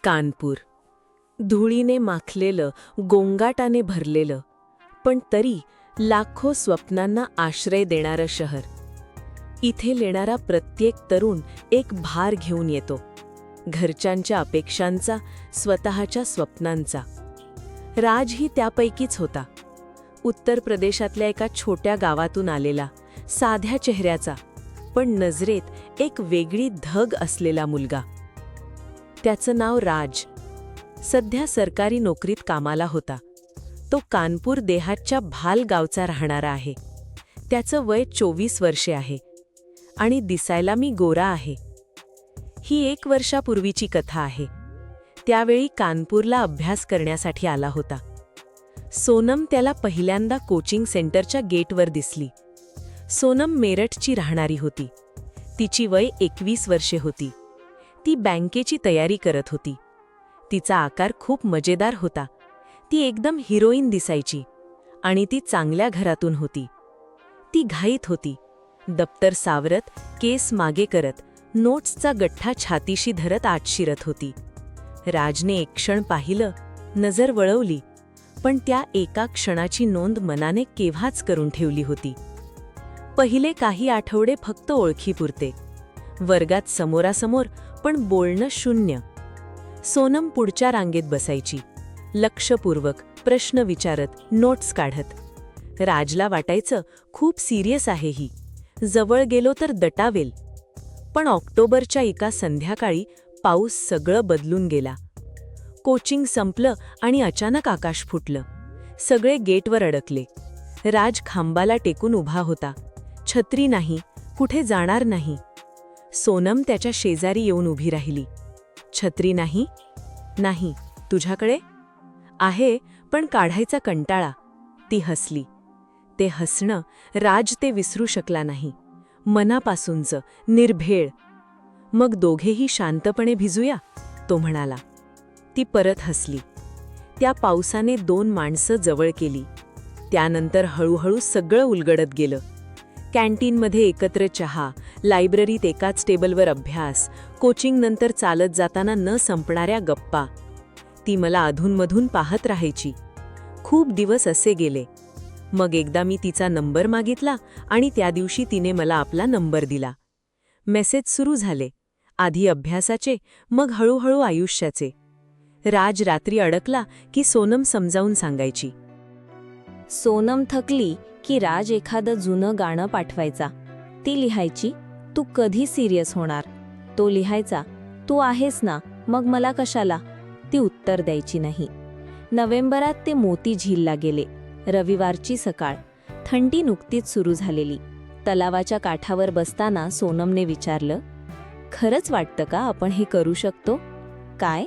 कानपूर. धुळीने माखलेलं, गोंगाटाने भरलेलं, पण तरी लाखो स्वप्नांना आश्रय देणारं शहर. इथे येणारा प्रत्येक तरुण एक भार घेऊन येतो, घरच्यांच्या अपेक्षांचा, स्वतःच्या स्वप्नांचा. राजही त्यापैकीच होता. उत्तर प्रदेशातल्या एका छोट्या गावातून आलेला, साध्या चेहऱ्याचा, पण नजरेत एक वेगळी धग असलेला मुलगा. त्याचं नाव राज. सध्या सरकारी नोकरीत कामाला होता. तो कानपूर देहातच्या भाल गावचा राहणारा आहे. त्याचं वय 24 वर्षे आहे आणि दिसायला मी गोरा आहे. ही 1 वर्षापूर्वीची कथा आहे. त्यावेळी कानपूरला अभ्यास करण्यासाठी आला होता. सोनम त्याला पहिल्यांदा कोचिंग सेंटरच्या गेटवर दिसली. सोनम मेरठची राहणारी होती. तिची वय 21 वर्षे होती. ती बँकेची तयारी करत होती. तिचा आकार खूप मजेदार होता. ती एकदम हिरोईन दिसायची आणि ती चांगल्या घरातून होती. ती घाईत होती. दप्तर सावरत, केस मागे करत, नोट्सचा गठ्ठा छातीशी धरत आत शिरत होती. राजने एक क्षण पाहिलं, नजर वळवली, पण त्या एका क्षणाची नोंद मनाने केव्हाच करून ठेवली होती. पहिले काही आठवडे फक्त ओळखीपुरते. वर्गात समोरासमोर, पण बोलणं शून्य. सोनम पुढच्या रांगेत बसायची, लक्षपूर्वक प्रश्न विचारत, नोट्स काढत. राजला वाटायचं खूप सिरियस आहे ही, जवळ गेलो तर दटावेल. पण ऑक्टोबरच्या एका संध्याकाळी पाऊस सगळं बदलून गेला. कोचिंग संपलं आणि अचानक आकाश फुटलं. सगळे गेटवर अडकले. राज खांबाला टेकून उभा होता. छत्री नाही, कुठे जाणार नाही. सोनम त्याच्या शेजारी येऊन उभी राहिली. छत्री नाही? नाही. तुझ्याकडे? आहे, पण काढायचा कंटाळा. ती हसली. ते हसणं राज ते विसरू शकला नाही. मनापासूनचं, निर्भेळ. मग दोघेही शांतपणे भिजूया, तो म्हणाला. ती परत हसली. त्या पावसाने 2 माणसं जवळ केली. त्यानंतर हळूहळू सगळं उलगडत गेलं. कॅन्टीनमध्ये एकत्र चहा, लायब्ररीत एकाच टेबलवर अभ्यास, कोचिंगनंतर चालत जाताना न संपणाऱ्या गप्पा. ती मला अधूनमधून पाहत राहायची. खूप दिवस असे गेले. मग एकदा मी तिचा नंबर मागितला आणि त्या दिवशी तिने मला आपला नंबर दिला. मेसेज सुरू झाले. आधी अभ्यासाचे, मग हळूहळू आयुष्याचे. राज रात्री अडकला की सोनम समजावून सांगायची. सोनम थकली की राज एखादं जुनं गाणं पाठवायचा. ती लिहायची, तू कधी सिरियस होणार? तो लिहायचा, तू आहेस ना, मग मला कशाला? ती उत्तर द्यायची नाही. नोव्हेंबरात ते मोती झीलला गेले. रविवारची सकाळ. थंडी नुकतीच सुरू झालेली. तलावाच्या काठावर बसताना सोनमने विचारलं, खरंच वाटतं का आपण हे करू शकतो? काय?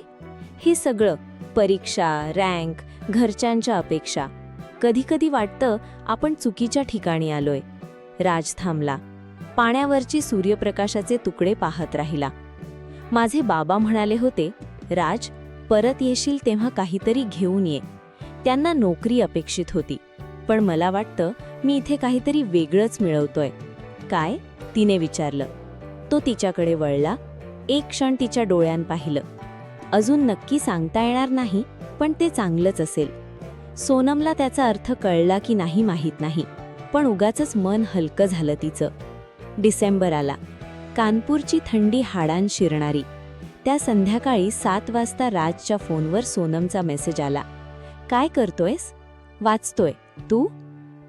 हे सगळं, परीक्षा, रँक, घरच्यांच्या अपेक्षा. कधी-कधी वाटतं आपण चुकीच्या ठिकाणी आलोय. राज थांबला. पाण्यावरची सूर्यप्रकाशाचे तुकडे पाहत राहिला. माझे बाबा म्हणाले होते, राज, परत येशील तेव्हा काहीतरी घेऊन ये. त्यांना नोकरी अपेक्षित होती, पण मला वाटतं मी इथे काहीतरी वेगळंच मिळवतोय. काय? तिने विचारलं. तो तिच्याकडे वळला. एक क्षण तिच्या डोळ्यात पाहिलं. अजून नक्की सांगता येणार नाही, पण ते चांगलंच असेल. सोनमला त्याचा अर्थ कळला की नाही माहीत नाही, पण उगाचच मन हलकं झालं तिचं. डिसेंबर आला. कानपूरची थंडी हाडांत शिरणारी. त्या संध्याकाळी 7 वाजता राजच्या फोनवर सोनमचा मेसेज आला. काय करतोयस? वाचतोय. तू?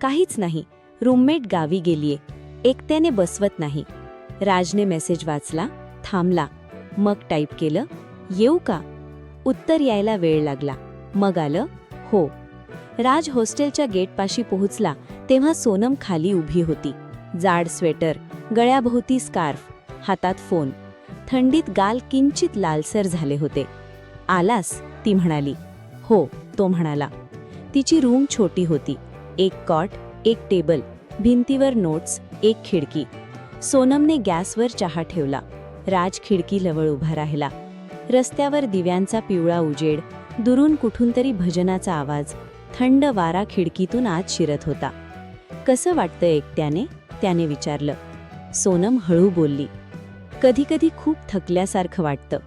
काहीच नाही. रूममेट गावी गेलीये. एकट्याने बसवत नाही. राजने मेसेज वाचला, थांबला. मग टाईप केलं, येऊ का? उत्तर यायला वेळ लागला. मग आलं, हो. राज हॉस्टेलच्या गेटपाशी पोहोचला तेव्हा सोनम खाली उभी होती. जाड स्वेटर, गळ्याभोवती स्कार्फ, हातात फोन. थंडीत गाल किंचित लालसर झाले होते. आलास? ती म्हणाली. हो, तो म्हणाला. तिची रूम छोटी होती. 1 कॉट, 1 टेबल, भिंतीवर नोट्स, 1 खिडकी. सोनमने गॅसवर चहा ठेवला. राज खिडकीजवळ उभा राहिला. रस्त्यावर दिव्यांचा पिवळा उजेड, दुरून कुठून तरी भजनाचा आवाज. थंड वारा खिडकीतून आत शिरत होता. कसं वाटतं एकट्याने? त्याने विचारलं. सोनम हळू बोलली. कधी कधी खूप थकल्यासारखं वाटतं.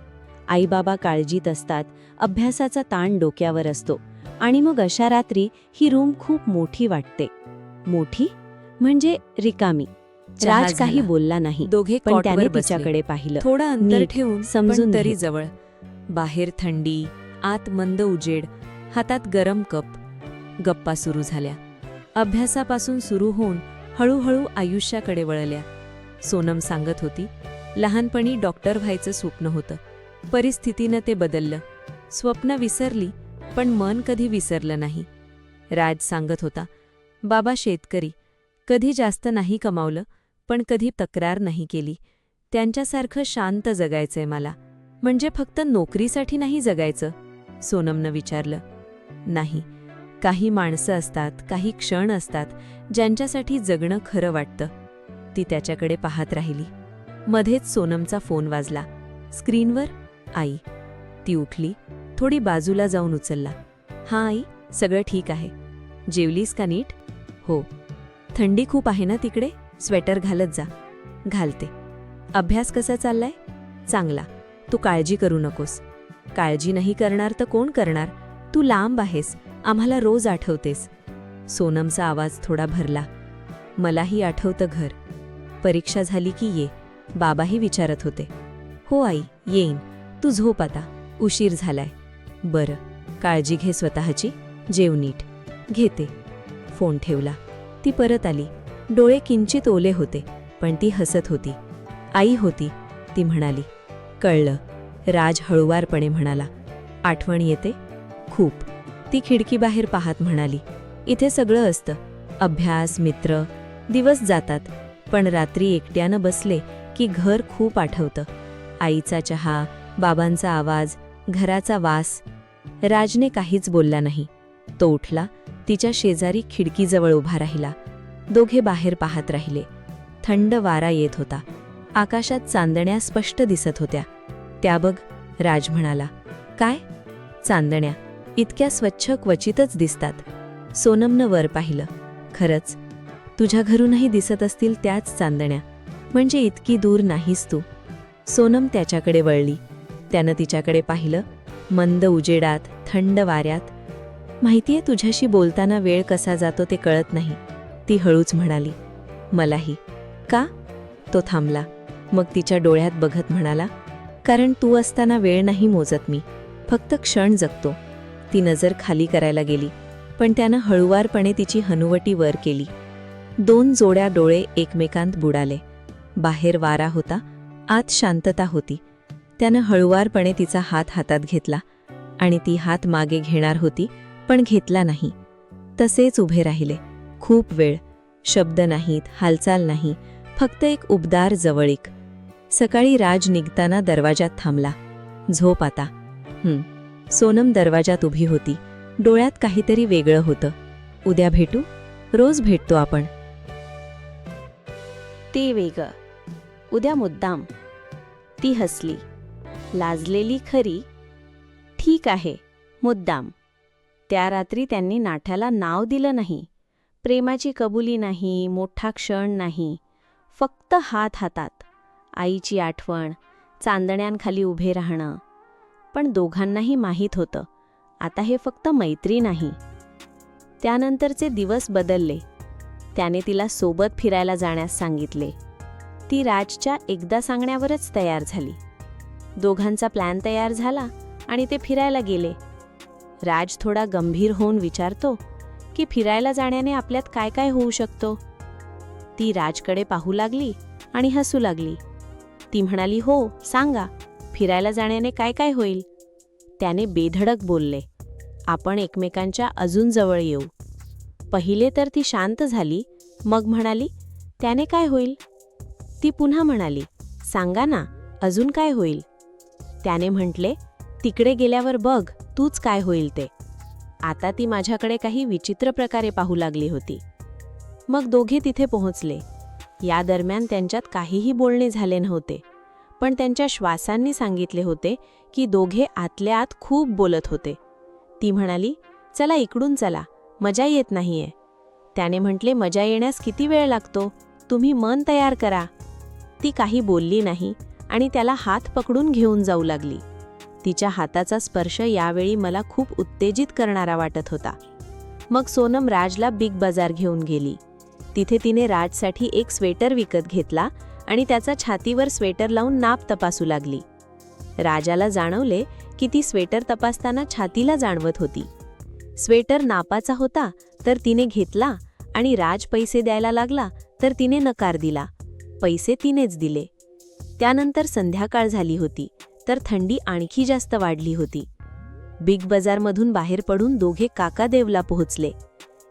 आईबाबा काळजीत असतात, अभ्यासाचा ताण डोक्यावर असतो आणि मग अशा रात्री ही रूम खूप मोठी वाटते. मोठी म्हणजे रिकामी. चहा राज काही झाला. बोलला नाही, दोघे पण कॉटवर त्याने बसले. तिच्याकडे पाहिलं. थोडं अंतर नीट, ठेवून समजून पण तरी घे. जवळ. बाहेर थंडी, आत मंद उजेड, हातात गरम कप. गप्पा सुरू झाल्या. अभ्यासापासून सुरू होऊन हळूहळू आयुष्याकडे वळल्या. सोनम सांगत होती, लहानपणी डॉक्टर व्हायचं स्वप्न होतं. परिस्थितीनं ते बदललं. स्वप्न विसरली, पण मन कधी विसरलं नाही. राज सांगत होता, बाबा शेतकरी. कधी जास्त नाही कमावलं, पण कधी तक्रार नाही केली. त्यांच्यासारखं शांत जगायचंय मला. म्हणजे फक्त नोकरीसाठी नाही जगायचं? सोनमनं विचारलं. नाही, काही माणसं असतात, काही क्षण असतात, ज्यांच्यासाठी जगणं खरं वाटतं. ती त्याच्याकडे पाहत राहिली. मध्येच सोनमचा फोन वाजला. स्क्रीनवर आई. ती उठली, थोडी बाजूला जाऊन उचलला. हां आई, सगळं ठीक आहे. जेवलीस का नीट? हो. थंडी खूप आहे ना तिकडे? स्वेटर घालत जा. घालते. अभ्यास कसा चाललाय? चांगला. तू काळजी करू नकोस. काळजी नाही करणार तर कोण करणार? तू लांब आहेस, आम्हाला रोज आठवतेस. सोनमचा आवाज थोडा भरला. मलाही आठवतं घर. परीक्षा झाली की ये, बाबाही विचारत होते. हो आई, येईन. तू झोप आता, उशीर झालाय. बरं, काळजी घे स्वतःची. जेव नीट. घेते. फोन ठेवला. ती परत आली. डोळे किंचित ओले होते, पण ती हसत होती. आई होती, ती म्हणाली. कळलं. राज हळुवारपणे म्हणाला. आठवण येते? खूप. ती खिडकीबाहेर पाहत म्हणाली. इथे सगळं असतं, अभ्यास, मित्र. दिवस जातात, पण रात्री एकट्यानं बसले की घर खूप आठवतं. आईचा चहा, बाबांचा आवाज, घराचा वास. राजने काहीच बोलला नाही. तो उठला, तिच्या शेजारी खिडकीजवळ उभा राहिला. दोघे बाहेर पाहत राहिले. थंड वारा येत होता. आकाशात चांदण्या स्पष्ट दिसत होत्या. त्या बघ, राज म्हणाला. काय? चांदण्या. इतक्या स्वच्छ क्वचितच दिसतात. सोनमनं वर पाहिलं. खरंच, तुझ्या घरूनही दिसत असतील त्याच चांदण्या. म्हणजे इतकी दूर नाहीस तू. सोनम त्याच्याकडे वळली. त्यानं तिच्याकडे पाहिलं. मंद उजेडात, थंड वाऱ्यात. माहितीये, तुझ्याशी बोलताना वेळ कसा जातो ते कळत नाही. ती हळूच म्हणाली. मलाही. का? तो थांबला. मग तिच्या डोळ्यात बघत म्हणाला. कारण तू असताना वेळ नाही मोजत मी, फक्त क्षण जगतो. ती नजर खाली करायला गेली, पण त्यानं हळुवारपणे तिची हनुवटी वर केली. 2 जोड्या डोळे एकमेकांत बुडाले. बाहेर वारा होता, आत शांतता होती. त्यानं हळुवारपणे तिचा हात हातात घेतला आणि ती हात मागे घेणार होती, पण घेतला नाही. तसेच उभे राहिले खूप वेळ. शब्द नाहीत, हालचाल नाही, फक्त एक उबदार जवळीक. सकाळी राज निघताना दरवाजात थांबला. झोप आता. सोनम दरवाजात उभी होती. डोळ्यात काहीतरी वेगळं होतं. उद्या भेटू? रोज भेटतो आपण. ते वेगळं. उद्या मुद्दाम. ती हसली. लाजलेली खरी. ठीक आहे, मुद्दाम. त्या रात्री त्यांनी नाठ्याला नाव दिलं नाही. प्रेमाची कबुली नाही, मोठा क्षण नाही. फक्त हात हातात. आईची आठवण, चांदण्यांखाली उभे राहणं. पण दोघांनाही माहीत होतं, आता हे फक्त मैत्री नाही. त्यानंतरचे दिवस बदलले. त्याने तिला सोबत फिरायला जाण्यास सांगितले. ती राजच्या एकदा सांगण्यावरच तयार झाली. दोघांचा प्लॅन तयार झाला आणि ते फिरायला गेले. राज थोडा गंभीर होऊन विचारतो की फिरायला जाण्याने आपल्यात काय काय होऊ शकतो. ती राजकडे पाहू लागली आणि हसू लागली. ती म्हणाली, हो सांगा, फिरायला जाण्याने काय काय होईल? त्याने बेधडक बोलले, आपण एकमेकांच्या अजून जवळ येऊ. पहिले तर ती शांत झाली, मग म्हणाली, त्याने काय होईल? ती पुन्हा म्हणाली, सांगा ना, अजून काय होईल? त्याने म्हटले, तिकडे गेल्यावर बघ तूच काय होईल ते. आता ती माझ्याकडे काही विचित्र प्रकारे पाहू लागली होती. मग दोघे तिथे पोहोचले. या दरम्यान त्यांच्यात काहीही बोलणे झाले नव्हते, पण त्यांच्या श्वासांनी सांगितले होते की दोघे आतल्या आत खूप बोलत होते. ती म्हणाली, चला इकडून चला, मजा येत नाहीये. त्याने म्हटले, मजा येण्यास किती वेळ लागतो, तुम्ही मन तयार करा. ती काही बोलली नाही आणि त्याला हात पकडून घेऊन जाऊ लागली. तिच्या हाताचा स्पर्श यावेळी मला खूप उत्तेजित करणारा वाटत होता. मग सोनम राजला बिग बाजार घेऊन गेली. तिथे तिने राजसाठी एक स्वेटर विकत घेतला आणि त्याचा छातीवर स्वेटर लावून नाप तपासू लागली. राजाला जाणवले की ती स्वेटर तपासताना छातीला जाणवत होती. स्वेटर नापाचा होता तर तिने घेतला आणि राज पैसे द्यायला लागला तर तिने नकार दिला. पैसे तिनेच दिले. त्यानंतर संध्याकाळ झाली होती तर थंडी आणखी जास्त वाढली होती. बिग बाजारमधून बाहेर पडून दोघे काकादेवला पोहोचले.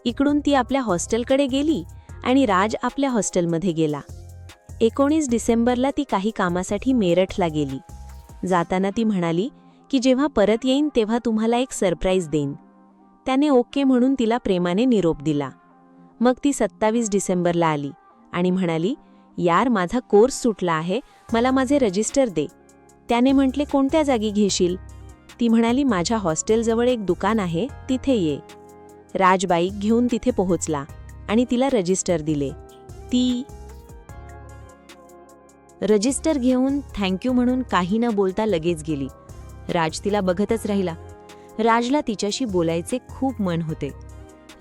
इकडून ती आपल्या हॉस्टेलकडे गेली आणि राज आपल्या हॉस्टेलमध्ये गेला. 19 डिसेंबरला ती काही कामासाठी मेरठला गेली. जाताना ती म्हणाली की जेव्हा परत येईन तेव्हा तुम्हाला एक सरप्राईज देईन. त्याने ओके म्हणून तिला प्रेमाने निरोप दिला. मग ती 27 डिसेंबरला आली आणि म्हणाली, यार माझा कोर्स सुटला आहे, मला माझे रजिस्टर दे. त्याने म्हटले, कोणत्या जागी घेशील? ती म्हणाली, माझ्या हॉस्टेलजवळ एक दुकान आहे, तिथे ये. राज बाईक घेऊन तिथे पोहोचला आणि तिला रजिस्टर दिले. ती रजिस्टर घेऊन थँक्यू म्हणून काही न बोलता लगेच गेली. राज तिला बघतच राहिला. राजला तिच्याशी बोलायचे खूप मन होते.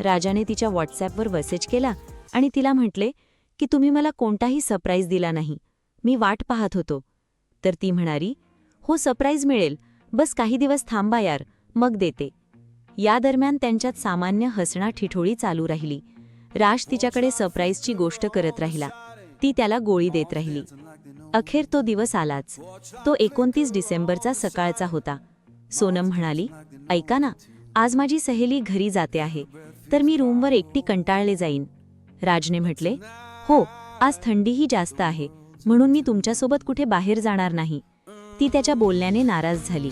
राजाने तिच्या व्हॉट्सॲपवर मेसेज केला आणि तिला म्हटले की तुम्ही मला कोणताही सरप्राईज दिला नाही, मी वाट पाहत होतो. तर ती म्हणाली, हो सरप्राईज मिळेल, बस काही दिवस थांबा यार, मग देते. या दरम्यान त्यांच्यात सामान्य हसणाठिठोळी चालू राहिली. राज तिच्याकडे सरप्राईजची गोष्ट करत राहिला. ती त्याला गोळी देत राहिली. अखेर तो दिवस आलाच. तो 29 डिसेंबरचा सकाळचा होता. सोनम म्हणाली, ऐका ना, आज माझी सहेली घरी जाते आहे, तर मी रूमवर एकटी कंटाळले जाईन. राजने म्हटले, हो, आज थंडीही जास्त आहे, म्हणून मी तुमच्यासोबत कुठे बाहेर जाणार नाही. ती त्याच्या बोलण्याने नाराज झाली.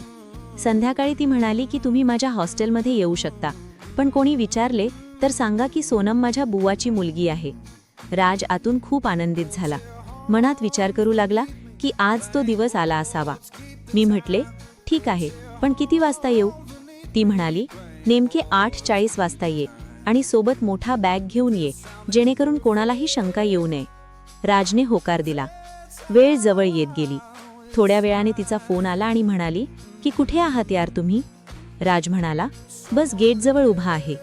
संध्याकाळी ती म्हणाली की तुम्ही माझ्या हॉस्टेलमध्ये येऊ शकता, पण कोणी विचारले तर सांगा की सोनम माझ्या बुवाची मुलगी आहे. राज आतून खूप आनंदित झाला. मनात विचार करू लागला की आज तो दिवस आला असावा. मी म्हटले, ठीक आहे, पण किती वाजता येऊ? ती म्हणाली, नेमके 8:40 वाजता ये आणि सोबत मोठा बॅग घेऊन ये, जेणेकरून कोणालाही शंका येऊ नये. राजने होकार दिला. वेळ जवळ येत गेली. थोड्या वेळाने तिचा फोन आला आणि म्हणाली की कुठे आहात यार तुम्ही? राज म्हणाला, बस गेटजवळ उभा आहे.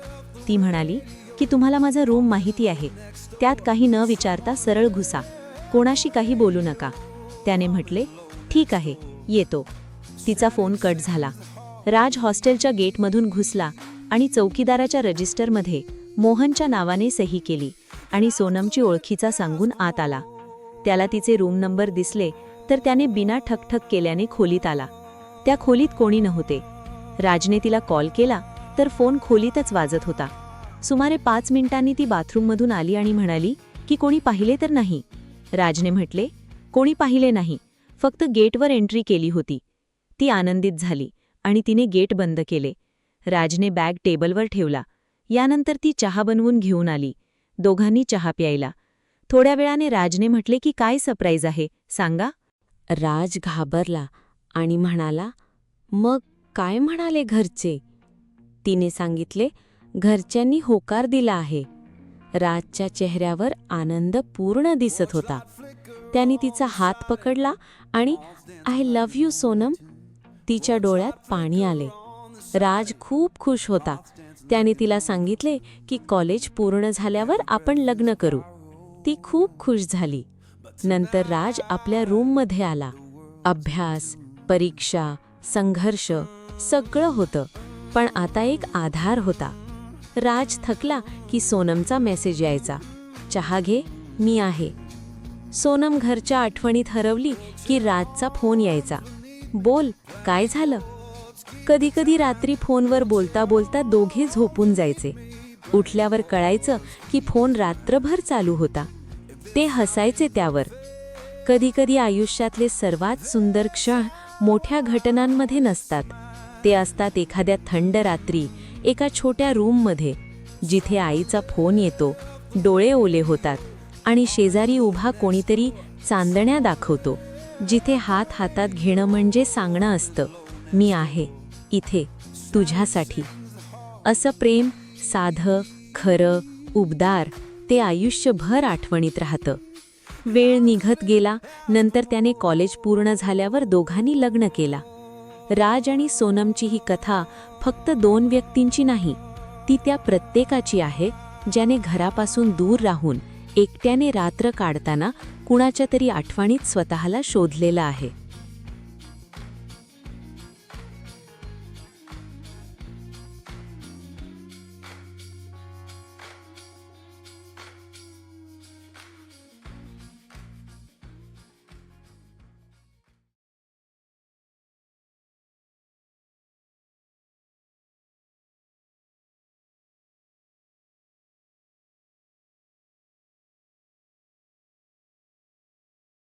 ती म्हणाली की तुम्हाला माझा रूम माहिती आहे, त्यात काही न विचारता सरळ घुसा, कोणाशी काही बोलू नका. त्याने म्हटले, ठीक आहे, येतो. तिचा फोन कट झाला. राज हॉस्टेलच्या गेटमधून घुसला आणि चौकीदाराच्या रजिस्टरमध्ये मोहनच्या नावाने सही केली आणि सोनमची ओळखीचा सांगून आत आला. त्याला तिचे रूम नंबर दिसले तर त्याने बिना ठकठक केल्याने खोलीत आला. त्या खोलीत कोणी नव्हते. राजने तिला कॉल केला तर फोन खोलीतच वाजत होता. सुमारे 5 मिनिटांनी ती बाथरूममधून आली आणि म्हणाली की कोणी पाहिले तर नाही? राजने म्हटले, कोणी पाहिले नाही, फक्त गेटवर एंट्री केली होती. ती आनंदित झाली आणि तिने गेट बंद केले. राजने बॅग टेबलवर ठेवला. यानंतर ती चहा बनवून घेऊन आली. दोघांनी चहा प्यायला. थोड्या वेळाने राजने म्हटले की काय सरप्राईज आहे, सांगा. राज घाबरला आणि म्हणाला, मग काय म्हणाले घरचे? तिने सांगितले, घरच्यांनी होकार दिला आहे. राजच्या चेहऱ्यावर आनंद पूर्ण दिसत होता. त्याने तिचा हात पकडला आणि आय लव्ह यू सोनम. तिच्या डोळ्यात पाणी आले. राज खूप खुश होता. त्याने तिला सांगितले की कॉलेज पूर्ण झाल्यावर आपण लग्न करू. ती खूप खुश झाली. नंतर राज आपल्या रूममध्ये आला. अभ्यास, परीक्षा, संघर्ष सगळं होतं, पण आता एक आधार होता. राज थकला की सोनमचा मेसेज यायचा, चहा घे, मी आहे. सोनम घरच्या आठवणीत हरवली की राजचा फोन यायचा, बोल, काय झालं? कधी कधी रात्री फोनवर बोलता बोलता दोघे झोपून जायचे. उठल्यावर कळायचं की फोन रात्रभर चालू होता. ते हसायचे त्यावर. कधी कधी आयुष्यातले सर्वात सुंदर क्षण मोठ्या घटनांमध्ये नसतात, ते असतात एखाद्या थंड रात्री एका छोट्या रूममध्ये, जिथे आईचा फोन येतो, डोळे ओले होतात आणि शेजारी उभा कोणीतरी चांदण्या दाखवतो, जिथे हात हातात घेणं म्हणजे सांगणं असतं, मी आहे इथे तुझ्यासाठी. असं प्रेम साधं, खरं, उबदार, ते आयुष्यभर आठवणीत राहतं. वेळ निघत गेला. नंतर त्याने कॉलेज पूर्ण झाल्यावर दोघांनी लग्न केला. राज आणि सोनमची ही कथा फक्त 2 व्यक्तींची नाही, ती त्या प्रत्येकाची आहे ज्याने घरापासून दूर राहून एकट्याने रात्र काढताना कुणाच्या तरी आठवणीत स्वतःला शोधलेलं आहे.